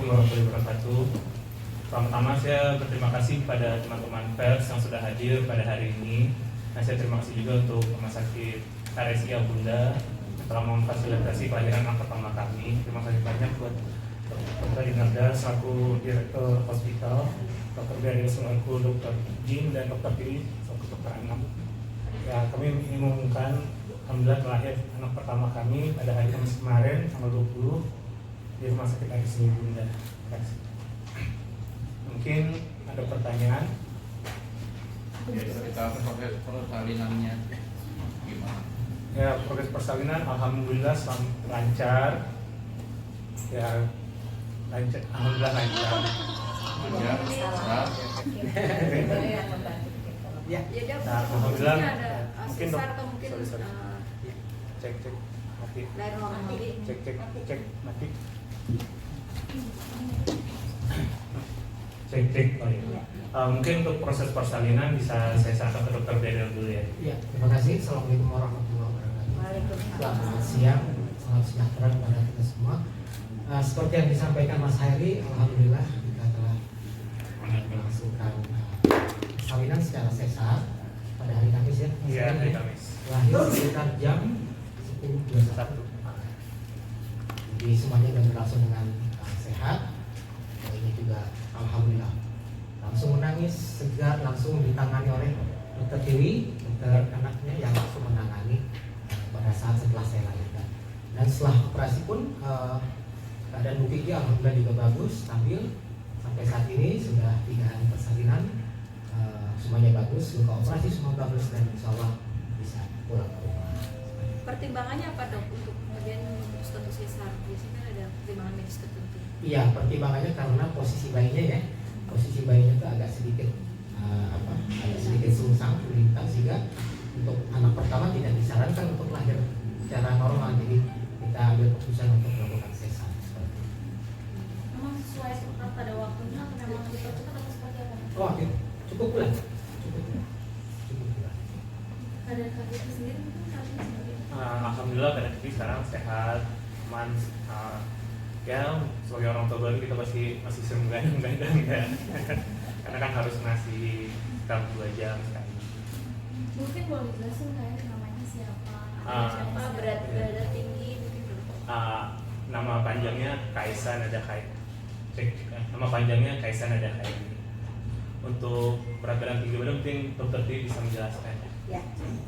Assalamualaikum warahmatullahi wabarakatuh. Pertama-tama saya berterima kasih kepada teman-teman pers yang sudah hadir pada hari ini. Saya terima kasih juga untuk Rumah Sakit RSI Bunda yang telah memfasilitasi kelahiran anak pertama kami. Terima kasih banyak buat Dr. Inarda selaku Direktur Hospital, Dr. Daryl selaku Dr. Jin, dan Dr. Tiri selaku Dr. Anak. Ya, kami mengumumkan alhamdulillah terlahir anak pertama kami pada hari Kamis kemarin tanggal 20 di Rumah Sakit RSI Bunda. Terima kasih. Mungkin ada pertanyaan. Ya, kita proses persalinannya gimana? Ya, proses persalinan alhamdulillah lancar. Ya, lancar. Alhamdulillah lancar. Ya, berat. Ya, Nah, alhamdulillah. Mungkin Dok. atau mungkin Sorry. Cek mati. dari orang mati. Cek mati. Cek. Oh, iya. Mungkin untuk proses persalinan bisa saya serahkan ke Dokter Daryl dulu ya. Ya, terima kasih. Assalamualaikum warahmatullahi wabarakatuh. Waalaikumsalam. Selamat siang, salam sejahtera kepada kita semua. Seperti yang disampaikan Mas Hairi, alhamdulillah kita telah melangsungkan persalinan secara sesar pada hari Kamis ya. Iya, hari Kamis. Lahir sekitar jam 10.21. Jadi semuanya sudah berlangsung dengan sehat. Ini juga alhamdulillah langsung menangis, segar, langsung ditangani oleh Dr. Dewi, dokter anaknya yang langsung menangani pada saat setelah saya lahirkan. Dan setelah operasi pun keadaan Bu Kiki alhamdulillah juga bagus, stabil. Sampai saat ini sudah 3 hari persalinan, semuanya bagus, luka operasi semua bagus, dan insya Allah bisa pulang ke rumah. Pertimbangannya apa dok untuk kemudian memutuskan untuk sesar? Biasanya kan ada pertimbangan medis tertentu. Iya, pertimbangannya karena posisi bayinya ya, posisi bayinya itu agak sedikit agak sedikit sungsang, melintang, sehingga untuk anak pertama tidak disarankan untuk lahir secara normal. Jadi kita ambil keputusan untuk melakukan sesar seperti itu. Memang sesuai pada waktunya atau memang dipercepat atau seperti apa? Oh, oke. Cukup bulan. Keadaan kaki itu sendiri mungkin saat ini seperti apa? Alhamdulillah keadaan Kiki sekarang sehat, aman. Ya, sebagai orang tua baru kita masih sering gadang-gadang ya. Karena kan harus ngasih sekitar 2 jam sekali. Mungkin boleh dijelasin kayak namanya siapa? Siapa berat badan tinggi mungkin dok? Nama panjangnya Kaisa Nada Khairi. Nama panjangnya Kaisa Nada Khairi. Untuk berat badan tinggi badan mungkin Dokter T bisa menjelaskan. Ya,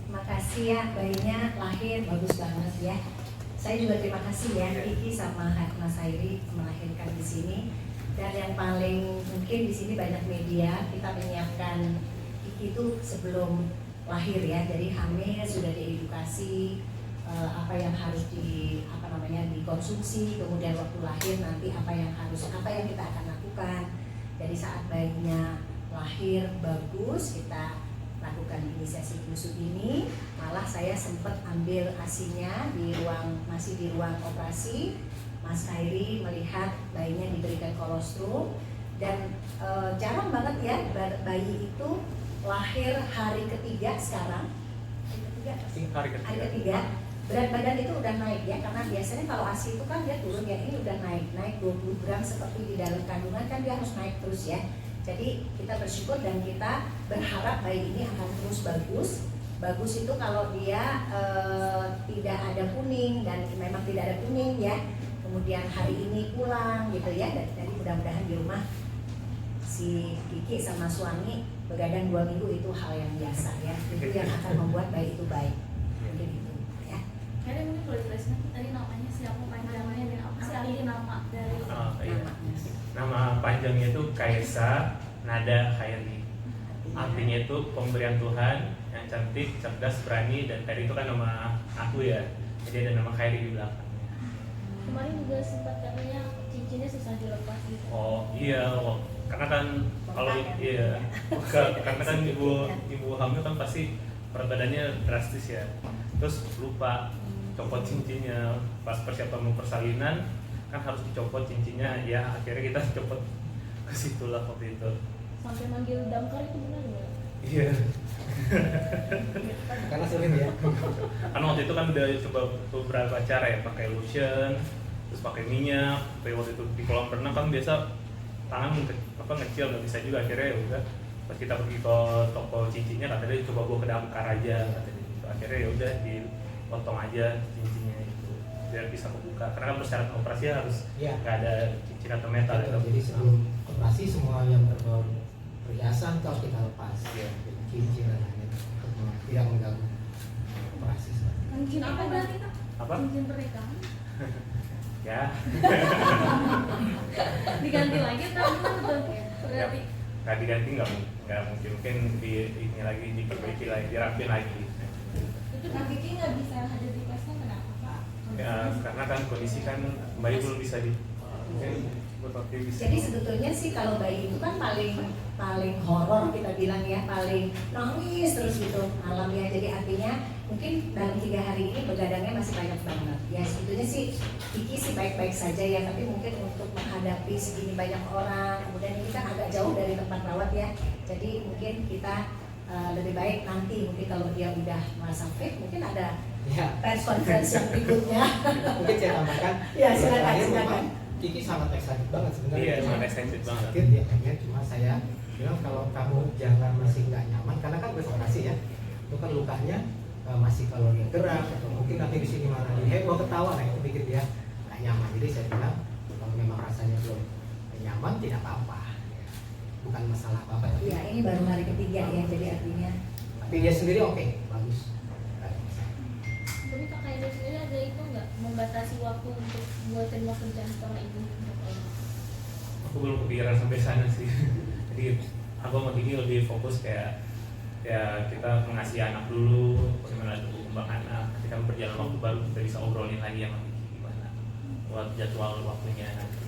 makasih ya, bayinya lahir bagus banget ya. Saya juga terima kasih ya Kiki sama Mas Hairi melahirkan di sini. Dan yang paling mungkin di sini banyak media, kita menyiapkan Kiki itu sebelum lahir ya. Jadi hamil sudah diedukasi apa yang harus dikonsumsi, kemudian waktu lahir nanti apa yang kita akan lakukan. Jadi saat bayinya lahir bagus, kita lakukan inisiasi busuk ini. Malah saya sempat ambil asinya masih di ruang operasi. Mas Hairi melihat bayinya diberikan kolostrum, dan jarang banget ya bayi itu lahir hari ketiga sekarang. Hari ketiga berat badan itu udah naik ya, karena biasanya kalau asi itu kan dia turun ya, ini udah naik 20 gram seperti di dalam kandungan, kan dia harus naik terus ya. Jadi kita bersyukur dan kita berharap bayi ini akan terus bagus itu kalau dia tidak ada kuning, dan memang tidak ada kuning ya, kemudian hari ini pulang gitu ya. Jadi mudah-mudahan di rumah si Kiki sama suami begadang 2 minggu itu hal yang biasa ya, itu yang akan membuat bayi itu baik. Mungkin itu ya. Kayaknya mungkin boleh dijelasin tadi namanya siapa, panjangnya dan apa sih arti nama dari Iya. Nama panjangnya itu Kaisa Nada Khairi. Artinya itu pemberian Tuhan yang cantik, cerdas, berani, dan Khairi itu kan nama aku ya. Jadi ada nama Khairi di belakangnya. kemarin juga sempat katanya cincinnya susah dilepas gitu. Oh iya, karena kan kalau karena kan ibu hamil kan pasti berat badannya drastis ya. Terus lupa copot cincinnya pas persiapan mau persalinan, kan harus dicopot cincinnya, ya akhirnya kita copot ke situ lah waktu itu. Sampai manggil damkar itu benar nggak? Iya. Karena sulit ya. Karena waktu itu kan udah coba beberapa cara ya, pakai lotion, terus pakai minyak. Kayak waktu itu di kolam renang kan biasa tangan ngecil nggak bisa juga, akhirnya ya udah pas kita pergi ke toko cincinnya katanya coba bawa ke damkar aja katanya gitu. Akhirnya ya udah dipotong aja cincinnya itu biar bisa kebuka, karena kan persyaratan operasi harus Iya. nggak ada cincin atau metal Betul. itu. Jadi sebelum operasi semua yang berbau perhiasan itu harus kita lepas, Iya. cincin dan lain-lain untuk tidak mengganggu operasi. Cincin apa berarti Kak? Apa? Cincin pernikahan Ya diganti lagi atau gimana tuh? Berarti nggak diganti, nggak mungkin di ini lagi diperbaiki lagi, dirapin lagi. itu Kak Kiki nggak bisa hadir di kelasnya kenapa Pak? Ya karena kan kondisi kan bayi belum bisa di bisa. Jadi sebetulnya sih kalau bayi itu kan paling horor kita bilang ya, paling nangis terus gitu malam ya. Jadi artinya mungkin dalam 3 hari ini begadangnya masih banyak banget. Ya sebetulnya sih Kiki sih baik-baik saja ya, tapi mungkin untuk menghadapi segini banyak orang, kemudian ini kan agak jauh dari tempat rawat ya. Jadi mungkin kita lebih baik nanti mungkin kalau dia udah merasa fit mungkin ada Ya, press conference yang berikutnya. mungkin saya tambahkan. Ya, silakan, Terakhir silakan. memang Kiki sangat excited banget sebenarnya. Iya, sangat excited banget. Sakit ya pengen, cuma saya bilang kalau kamu jangan masih nggak nyaman, karena kan beroperasi ya, itu kan lukanya masih kalau dia gerak atau mungkin nanti di sini mana dia heboh ketawa, nah itu bikin dia nggak nyaman. Jadi saya bilang kalau memang rasanya belum nyaman tidak apa-apa, bukan masalah apa-apa. Tapi, Ya ini baru hari ketiga ya, jadi artinya tapi dia sendiri oke, bagus. Nggak ada masalah. Tapi Kak Edo sendiri ada itu nggak membatasi waktu untuk buat terima kerjaan setelah ibu? Aku belum kepikiran sampai sana sih. Jadi aku sama Kiki lebih fokus kayak ya kita mengasihi anak dulu, bagaimana tumbuh kembang anak. Ketika berjalan waktu baru kita bisa obrolin lagi sama Kiki gimana buat jadwal waktunya nanti.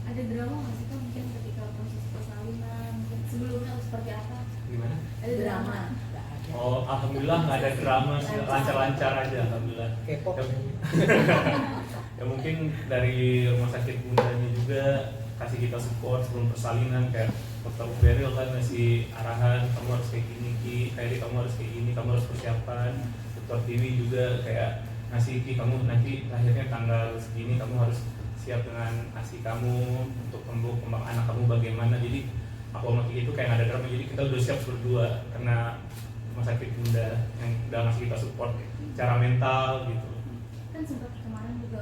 Ada drama nggak sih Kak mungkin ketika proses persalinan, mungkin sebelumnya harus seperti apa? Gimana? Ada drama. nggak ada. Oh, alhamdulillah nggak ada drama sih, lancar-lancar aja alhamdulillah. K-pop. Ya mungkin dari rumah sakit bundanya juga kasih kita support sebelum persalinan, kayak dokter Beril kan ngasih arahan, kamu harus kayak gini Ki, Ferry kamu harus kayak gini, kamu harus persiapan. Dokter Tiwi juga kayak ngasih Ki, kamu nanti lahirnya tanggal segini, kamu harus siap dengan ASI kamu untuk tumbuh kembang anak kamu bagaimana. Jadi aku sama Kiki itu kayak nggak ada drama, jadi kita udah siap berdua karena rumah sakit bunda yang udah ngasih kita support secara mental gitu. Kan sempat kemarin juga,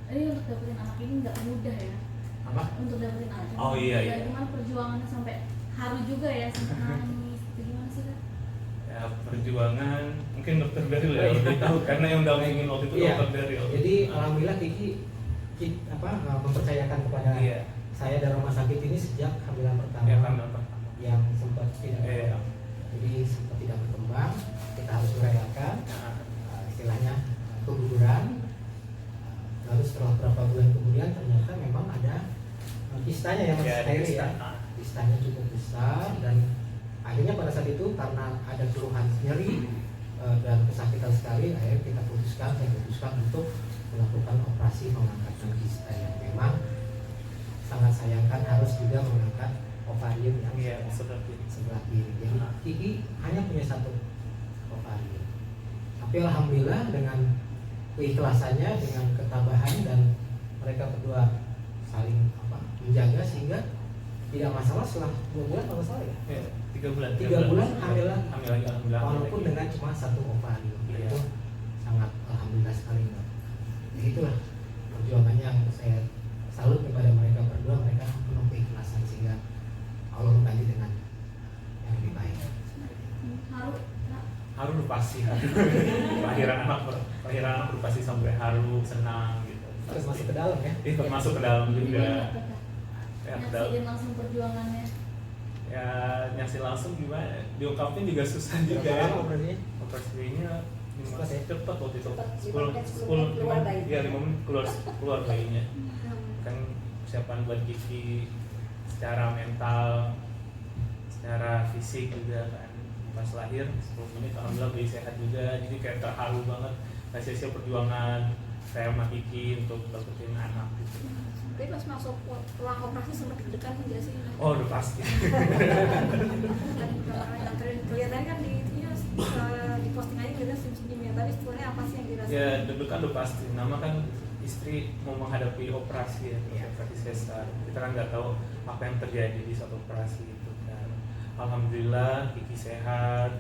untuk dapetin anak ini nggak mudah ya. Apa? Untuk dapetin anak ini. Oh, iya, iya. Gimana perjuangannya sampai haru juga ya, sampai nangis. Itu gimana sih Kak? Ya perjuangan mungkin dokter Beril ya lebih tahu karena yang udah ngomongin waktu itu Iya. dokter Beril. Jadi alhamdulillah Kiki mempercayakan kepada Iya. saya dan rumah sakit ini sejak hamil pertama Ya kan apa? yang sempat tidak Iya. jadi sempat tidak berkembang, kita harus merayakan Nah, istilahnya keguguran. Lalu setelah beberapa bulan kemudian ternyata memang ada kistanya yang ya, ada steril kista. ya. Kistanya cukup besar dan akhirnya pada saat itu karena ada keluhan nyeri dan kesakitan sekali, akhirnya saya putuskan untuk melakukan operasi mengangkat kista yang memang sangat sayangkan harus juga mengangkat ovarium yang Iya, seperti sebelah kiri. Jadi Kiki hanya punya satu ovarium. Tapi alhamdulillah dengan keikhlasannya, dengan ketabahan dan mereka berdua saling menjaga sehingga tidak masalah setelah 2 bulan kalau salah ya. ya, 3 bulan. 3 bulan hamil lagi. Hamil lagi alhamdulillah. Walaupun dengan cuma satu ovarium. Iya. Itu sangat alhamdulillah sekali. Ya, itulah perjuangannya yang saya salut kepada mereka berdua, mereka penuh keikhlasan sehingga Allah mengganti dengan yang lebih baik. Haru Kak. Haru udah pasti haru. Kelahiran anak udah pasti sampai haru, senang gitu. Terus masuk ke dalam ya. Itu masuk ke dalam juga. Gimana tuh, Kak? Ya, ke dalam. Nyaksiin langsung perjuangannya. Ya nyaksiin langsung gimana? Diungkapin juga susah juga. Berapa Ya. lama operasinya? Operasinya Cepat ya? cepat waktu itu. Cepat, 10 menit keluar bayi. ya 5 menit keluar bayinya. Kan persiapan buat Kiki secara mental, secara fisik juga kan. Pas lahir 10 menit alhamdulillah bayi sehat juga, jadi kayak terharu banget nggak sia-sia perjuangan saya sama Kiki untuk dapetin anak gitu. Tapi pas masuk ruang operasi sempat deg-degan nggak sih? Oh udah pasti. Kelihatannya kan di posting aja kita senyum-senyum ya, tapi sebenarnya apa sih yang dirasain? Ya deg-degan udah pasti, nama kan istri mau menghadapi operasi ya, operasi sesar. Kita kan nggak tahu apa yang terjadi di suatu operasi itu kan. Alhamdulillah Kiki sehat.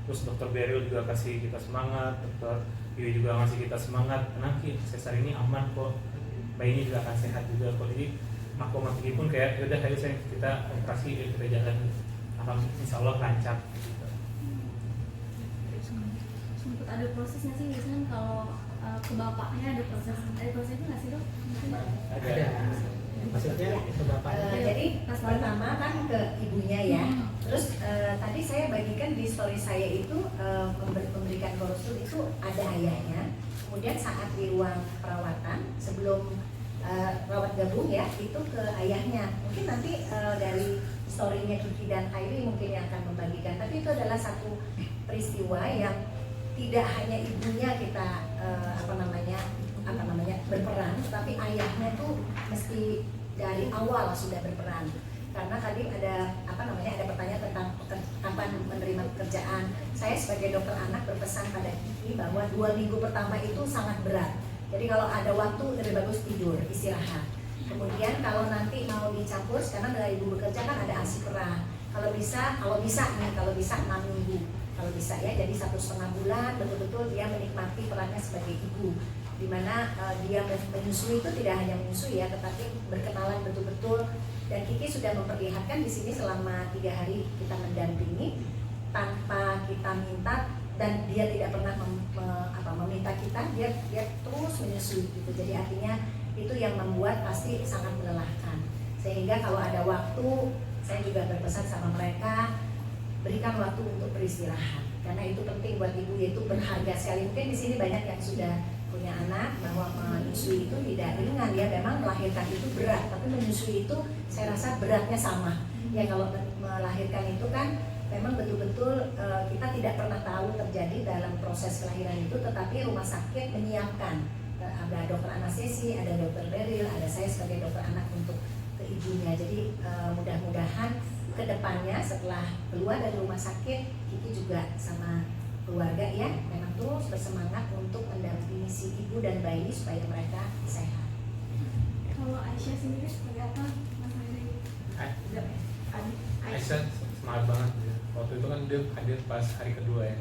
Terus dokter Beril juga kasih kita semangat, dokter Yui juga ngasih kita semangat. Nanti sesar ini aman kok, bayinya juga akan sehat juga kok. Jadi aku sama Kiki pun kayak yaudah ayo sayang kita operasi, kita jalan. Alhamdulillah insya Allah lancar. Gitu. Sempet ada prosesnya sih biasanya kalau ke bapaknya ada prosesnya nggak sih dok? Mungkin Ada. Maksudnya itu bapaknya. Jadi pertama kan ke ibunya ya. Terus tadi saya bagikan di story saya itu memberikan korosur itu ada ayahnya. Kemudian saat di ruang perawatan sebelum rawat gabung ya itu ke ayahnya. Mungkin nanti dari storynya Kiki dan Hairi mungkin yang akan membagikan. Tapi itu adalah satu peristiwa yang tidak hanya ibunya kita berperan, tapi ayahnya tuh mesti dari awal sudah berperan. Karena tadi ada pertanyaan tentang kapan menerima pekerjaan. Saya sebagai dokter anak berpesan pada Kiki bahwa 2 minggu pertama itu sangat berat. Jadi kalau ada waktu lebih bagus tidur, istirahat. Kemudian kalau nanti mau dicampur, sekarang dari ibu bekerja kan ada ASI perah. Kalau bisa 6 minggu. Kalau bisa ya, jadi 1,5 bulan betul-betul dia menikmati perannya sebagai ibu, dimana dia menyusui itu tidak hanya menyusui ya, tetapi berkenalan betul-betul. Dan Kiki sudah memperlihatkan di sini selama 3 hari kita mendampingi tanpa kita minta, dan dia tidak pernah meminta kita, dia terus menyusui gitu. Jadi artinya itu yang membuat pasti sangat melelahkan. Sehingga kalau ada waktu, saya juga berpesan sama mereka, berikan waktu untuk beristirahat, karena itu penting buat ibu, yaitu berharga sekali. Mungkin di sini banyak yang sudah punya anak, bahwa menyusui itu tidak ringan ya, memang melahirkan itu berat, tapi menyusui itu saya rasa beratnya sama. Ya kalau melahirkan itu kan memang betul-betul kita tidak pernah tahu terjadi dalam proses kelahiran itu, tetapi rumah sakit menyiapkan. Ada dokter anestesi, ada dokter Beril, ada saya sebagai dokter anak untuk ke ibunya. Jadi mudah-mudahan kedepannya setelah keluar dari rumah sakit, Kiki juga sama keluarga ya memang terus bersemangat untuk mendampingi si ibu dan bayi supaya mereka sehat. Kalau Aisyah sendiri seperti apa, Mas Hairi? Aisyah semangat banget ya. Waktu itu kan dia hadir pas hari kedua ya.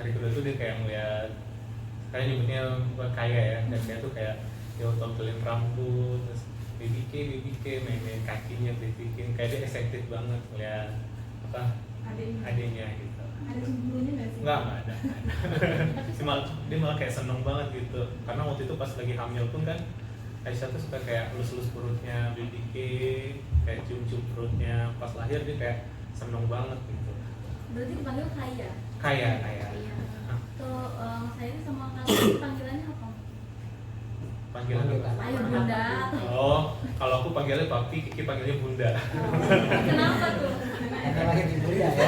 Hari kedua tuh dia kayak ngeliat, kayak nyebutnya kaya ya, dan kayak tuh kayak dia tontonin rambut, terus baby K, main kakinya baby K, kayak dia excited banget ngeliat adiknya gitu. Ada cemburunya nggak sih? Enggak ada. Dia malah kayak seneng banget gitu, karena waktu itu pas lagi hamil pun kan Aisyah tuh suka kayak lus-lus perutnya baby K, kayak cium-cium perutnya. Pas lahir dia kayak seneng banget gitu. Berarti dipanggil Kaya? Kaya. Kalau Mas Hairi sama kalian panggilannya apa? Panggilan apa? Ayo Bunda. Oh, kalau aku panggilnya papi, Kiki panggilnya bunda. Kenapa tuh? Karena lahir di Bunda ya.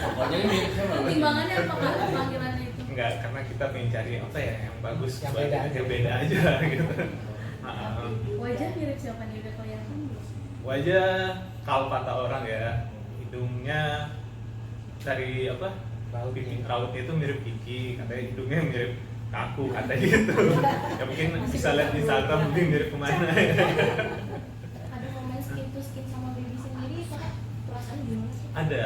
Pokoknya ini mirip sama apa? Timbangannya apa Kak, panggilannya itu? Enggak, karena kita pengen cari apa ya yang bagus, Yang buat beda aja. yang beda aja gitu. Wajah mirip siapa nih, udah kelihatan belum? Wajah kalau kata orang ya, hidungnya dari rautnya itu mirip Kiki, katanya hidungnya mirip aku, katanya gitu. Ya mungkin bisa lihat di Instagram mungkin mirip kemana. Ada momen skin to skin sama baby sendiri, Kak? Perasaan gimana sih? Ada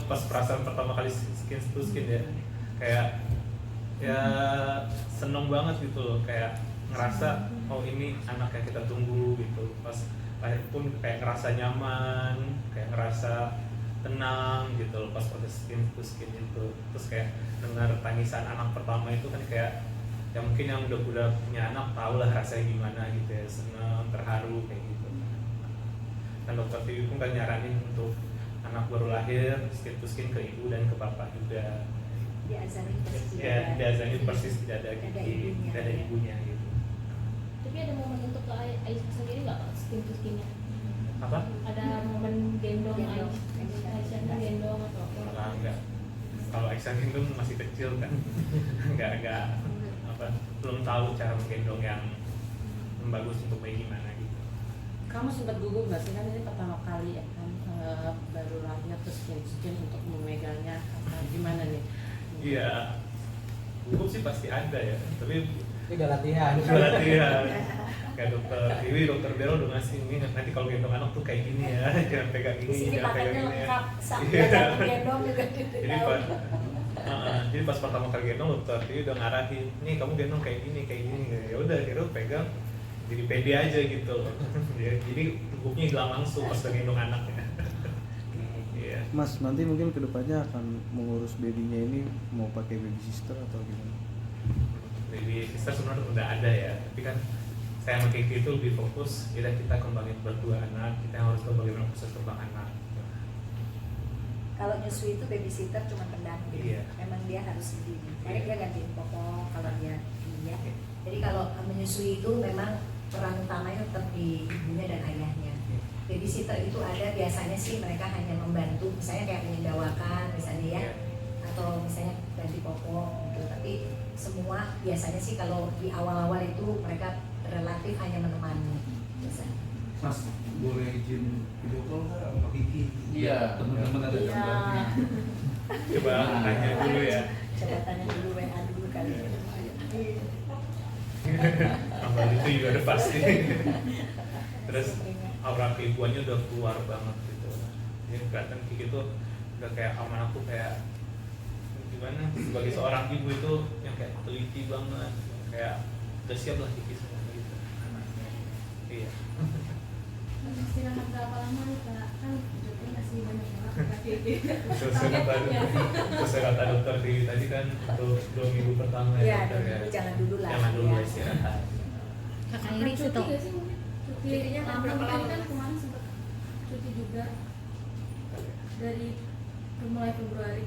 pas perasaan pertama kali skin to skin ya, kayak ya seneng banget gitu loh, kayak ngerasa oh ini anak yang kita tunggu gitu. Pas lahir pun kayak ngerasa nyaman, kayak ngerasa tenang gitu loh pas proses skin to skin itu. Terus kayak dengar tangisan anak pertama itu kan kayak ya mungkin yang udah punya anak tau lah rasanya gimana gitu ya, seneng, terharu kayak gitu. Dan dokter Tiwi pun kan nyaranin untuk anak baru lahir skin to skin ke ibu dan ke bapak juga. Diazanin persis Ya, diazanin persis tidak ada Tidak ada gigi, ibunya. tidak ada ibunya gitu. Tapi ada momen untuk ke Aisyah sendiri nggak Kak, skin to skinnya? Apa? Ada momen gendong Gendong. Aisyah gendong atau apa? Malah enggak. Kalau Aisyah gendong masih kecil kan, enggak belum tahu cara menggendong yang bagus untuk bayi gimana gitu. Kamu sempat gugup nggak sih, kan ini pertama kali ya kan, baru lahir terus skin untuk memegangnya, gimana nih? Iya, gugup sih pasti ada ya, tapi Ini udah latihan. latihan. Kayak dokter Dewi, dokter Bero udah ngasih ini nanti kalau gendong anak tuh kayak gini ya, jangan pegang Di ini, sini jangan pegang paketnya ini ya. lengkap, Iya. sampai gendong juga Jadi jadi pas pertama kali gendong dokter Dewi udah ngarahin, nih kamu gendong kayak gini, ya udah akhirnya pegang, jadi pede aja gitu. Jadi gugupnya hilang langsung pas udah gendong anaknya. Iya. Mas, nanti mungkin kedepannya akan mengurus babynya ini mau pakai baby sister atau gimana? Baby sister sebenarnya udah ada ya, tapi kan saya sama Kiki itu lebih fokus kita kembangin berdua anak, kita yang harus tahu bagaimana proses kembang anak. Kalau nyusui itu babysitter cuma pendamping. Iya. Memang dia harus sendiri. Karena Iya. dia gantiin popok kalau dia ini ya. Jadi kalau menyusui itu memang peran utamanya tetap di ibunya dan ayahnya. Babysitter itu ada biasanya sih mereka hanya membantu, misalnya kayak menyendawakan misalnya ya, atau misalnya ganti popok gitu. Tapi semua biasanya sih kalau di awal-awal itu mereka relatif hanya menemani. Biasanya. Mas, boleh izin video call nggak sama Kiki? Iya, teman-teman ada Iya. gambarnya. Coba tanya dulu ya. Coba tanya dulu WA dulu kali. Tambah itu juga udah pasti. Terus aura keibuannya udah keluar banget gitu. Jadi kelihatan Kiki tuh udah kayak aman, aku kayak gimana sebagai seorang ibu itu yang kayak teliti banget, kayak udah siap lah Kiki semua gitu. Iya. Istirahat berapa lama nih Kak? Kan Joko masih banyak banget pakai gitu. Sesuai kata dokter di tadi kan untuk 2 minggu pertama Ya, dokter, dulu jangan dulu lah. Jangan dulu ya. istirahat. Kakak Iri cuti gak sih mungkin? Cutinya kan berapa lama? Kan kemarin sempat cuti juga dari mulai Februari.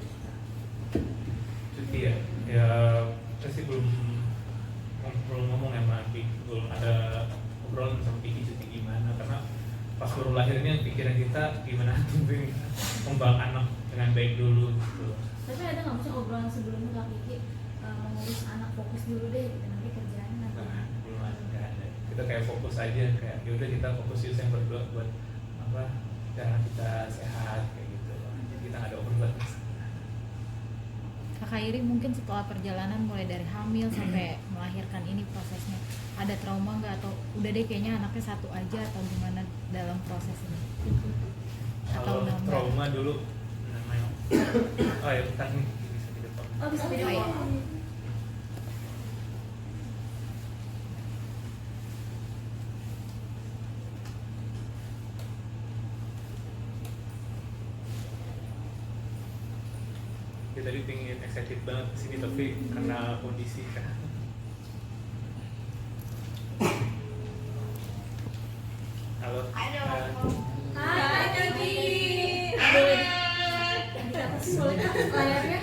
Cuti ya, ya saya sih belum ngomong ya sama Kiki, belum ada obrolan sama Kiki cuti gimana, karena pas baru lahir ini pikiran kita gimana tumbuhin kembang anak dengan baik dulu gitu. Tapi ada nggak maksudnya obrolan sebelumnya Kak Kiki mengurus anak fokus dulu deh, gitu. Nanti kerjaan nanti. Nah, belum ada, nggak ada. Kita kayak fokus aja, kayak yaudah kita fokus yuk yang berdua buat apa, cara kita sehat kayak gitu. Jadi kita nggak ada obrolan. Kakak Iri mungkin setelah perjalanan mulai dari hamil sampai melahirkan ini prosesnya ada trauma nggak, atau udah deh kayaknya anaknya satu aja, atau gimana dalam proses ini? Atau Kalau nambah? trauma dulu namanya oh ya bentar nih bisa di depan. Oh bisa video iya. call. Ya tadi pingin excited banget kesini tapi karena kondisi kan. Halo. Hai Kaki. Boleh di atas sih boleh Kak layarnya?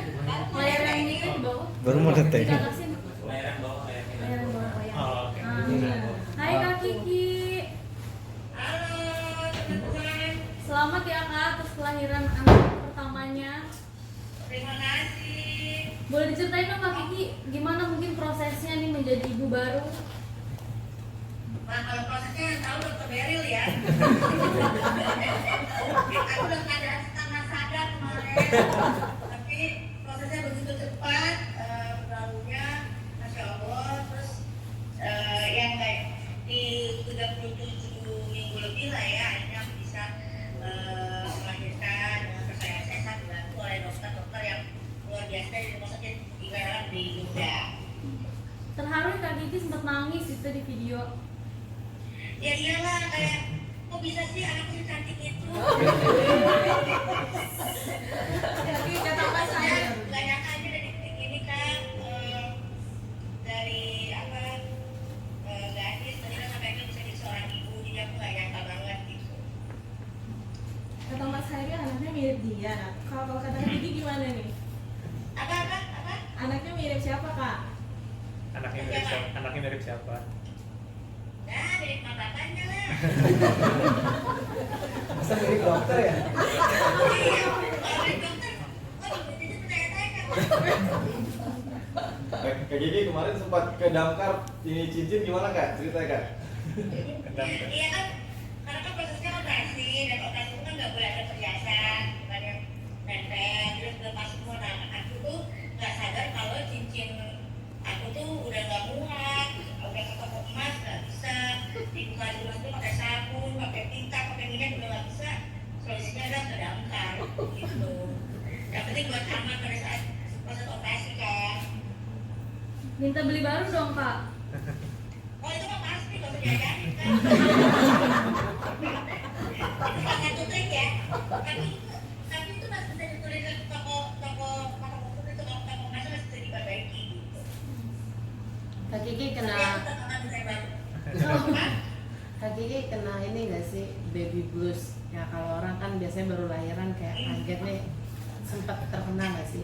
Layar yang ini kan di bawah. Baru mau Di ngetek. atas sih. Layar bawah, layar Layar yang bawah layar. Oh, oke. Hai Kak Kiki. Selamat ya Kak atas kelahiran anak pertamanya. Terima kasih. Boleh diceritain dong Kak Kiki gimana mungkin prosesnya nih menjadi ibu baru? Nah, kalau prosesnya yang tahu dokter Beril ya. Aku udah keadaan setengah sadar kemarin, tapi prosesnya begitu cepat, berlalunya, masya Allah. Terus yang kayak di 37 minggu lebih lah ya, akhirnya aku bisa melahirkan dengan persalinan sehat dibantu oleh dokter-dokter yang luar biasa dari rumah sakit Igaran di Jogja. Terharu ya, Kak Kiki sempat nangis itu di video. Ya iyalah, kayak kok bisa sih anakku secantik itu. Tapi kata Mas Saya nggak nyangka aja dari titik ini kan, dari apa, gadis tadi kan sampai akhirnya bisa jadi seorang ibu, jadi aku nggak nyangka banget gitu. kata Mas Hairi anaknya mirip dia. Nah, kalau kata Kak Kiki gimana nih? Apa? Anaknya mirip siapa Kak? Anaknya mirip siapa? Nah, dari bapaknya lah. Masa mirip dokter ya? Iya, kalau dari dokter, oh itu bertanya-tanya. Kak Gigi kemarin sempat ke damkar ini cincin gimana Kak? Ceritanya Kak. Iya kan, karena kan prosesnya operasi, dan operasi itu kan nggak boleh ada perhiasan, bukan yang nempel, terus lepas semua. Nah, aku tuh nggak sadar kalau cincin aku tuh udah nggak muat, udah ke toko emas nggak bisa, dibuka di rumah tuh pakai sabun, pakai tinta, pakai minyak udah nggak bisa. Solusinya adalah ke damkar gitu. Yang penting buat aman pada saat proses operasi kan. Minta beli baru dong Kak. Oh itu mah pasti kalau diajarin kan. Itu salah satu trik ya. Tapi itu masih bisa ditulis di toko buku itu toko emas masih bisa diperbaiki. Kak Kiki Tapi kena aku tetap akan desain baru. Kak Kiki kena ini nggak sih baby blues? Ya kalau orang kan biasanya baru lahiran kayak kaget nih, sempat terkena nggak sih?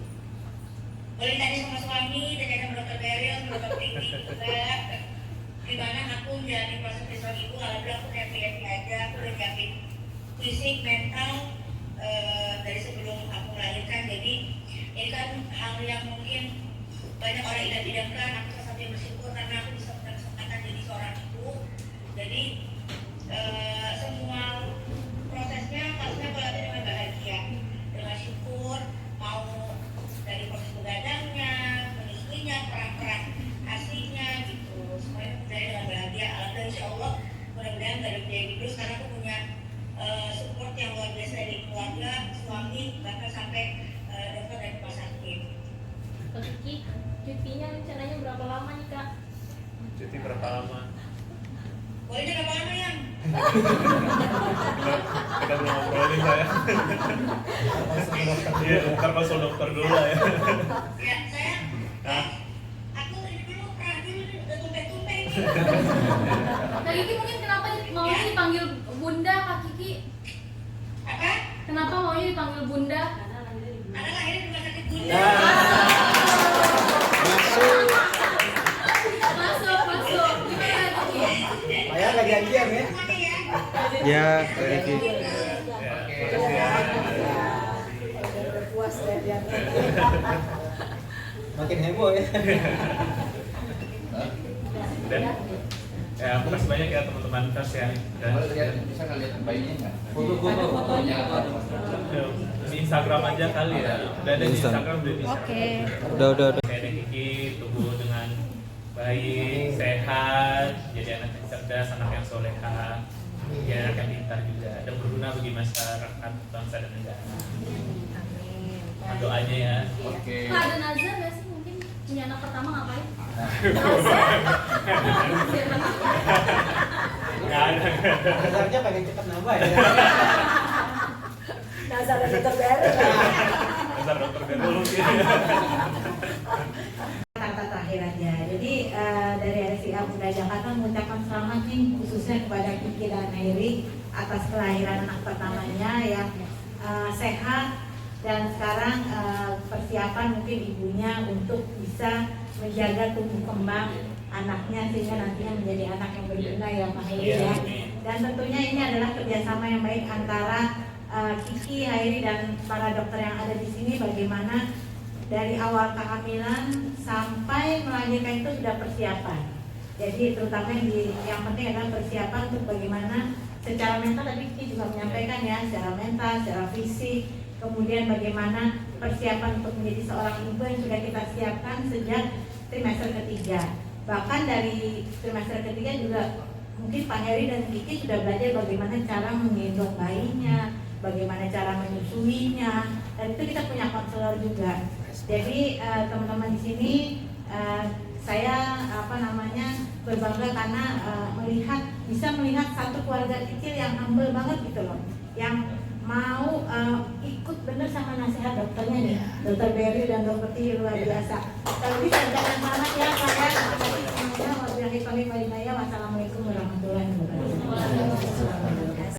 Boleh tanya sama suami, tanya sama dokter Beril, sama dokter Vicky juga. Gimana aku menjalani proses visual ibu, alhamdulillah aku happy aja, aku udah nyiapin fisik, mental dari sebelum aku melahirkan. Jadi ini kan hal yang mungkin banyak orang idam-idamkan. Aku salah satu yang bersyukur karena aku bisa punya kesempatan jadi seorang ibu. Jadi semua prosesnya harusnya berlalu dengan bahagia, dengan syukur, mau dari proses begadangnya, menyusuinya, peran-peran aslinya gitu, semuanya berjalan dengan bahagia. Alhamdulillah insyaallah mudah-mudahan gak ada biaya gitu karena aku punya support yang luar biasa dari keluarga, suami, bahkan sampai dokter dari rumah sakit. Kak Kiki, cutinya rencananya berapa lama nih Kak? Cuti berapa lama? Bolehnya berapa lama yang? Kita belum ngobrolin saya. Iya, ntar konsul dokter dulu lah ya. Ya saya, Hah? aku ini dulu pernah dulu nih, udah tumpe-tumpe ini. Kak Kiki mungkin kenapa maunya dipanggil Bunda Kak Kiki? Apa? Kenapa maunya dipanggil Bunda? Karena lahir di rumah sakit Bunda. Masuk. Gimana Kak Kiki? Saya nggak janjian ya. Ya, Kak Kiki. Ya, makasih ya. Puas ya. Makin heboh ya. Dan ya, aku kasih banyak ya teman-teman pers ya. Dan Bisa ngeliat bayinya nggak? Foto-fotonya. di Instagram aja kali ya. Udah ada di Instagram udah bisa. Oke. Udah. Saya ada Kiki, tumbuh dengan baik, sehat, jadi anak yang cerdas, anak yang soleha, jadi anak yang pintar juga, dan berguna bagi masyarakat, bangsa dan negara. Amin. Mohon doanya ya. Oke. Kak ada nazar nggak sih mungkin punya anak pertama ngapain? Nggak ada. Dasarnya pengen cepet nambah ya. Nazar dan dokter Beril. Besar dokter dulu mungkin. Kata terakhir aja. Jadi dari RSIA Bunda Jakarta mengucapkan selamat nih khususnya kepada Kiki dan Heri atas kelahiran anak pertamanya yang sehat dan sekarang persiapan mungkin ibunya untuk bisa menjaga tumbuh kembang anaknya sehingga nantinya menjadi anak yang berguna ya Pak Heri ya. Dan tentunya ini adalah kerjasama yang baik antara Kiki, Hairi dan para dokter yang ada di sini bagaimana dari awal kehamilan sampai melahirkan itu sudah persiapan. Jadi terutama yang penting adalah persiapan untuk bagaimana secara mental tadi Kiki juga menyampaikan ya, secara mental, secara fisik, kemudian bagaimana persiapan untuk menjadi seorang ibu yang sudah kita siapkan sejak trimester ketiga. Bahkan dari trimester ketiga juga mungkin Pak Heri dan Kiki sudah belajar bagaimana cara menggendong bayinya, bagaimana cara menyusuinya, dan itu kita punya konselor juga. Jadi teman-teman di sini saya berbangga karena bisa melihat satu keluarga kecil yang humble banget gitu loh, yang mau ikut bener sama nasihat dokternya nih, dokter Beril dan dokter Tihi luar biasa. Kalau bisa jangan selamat ya kalian.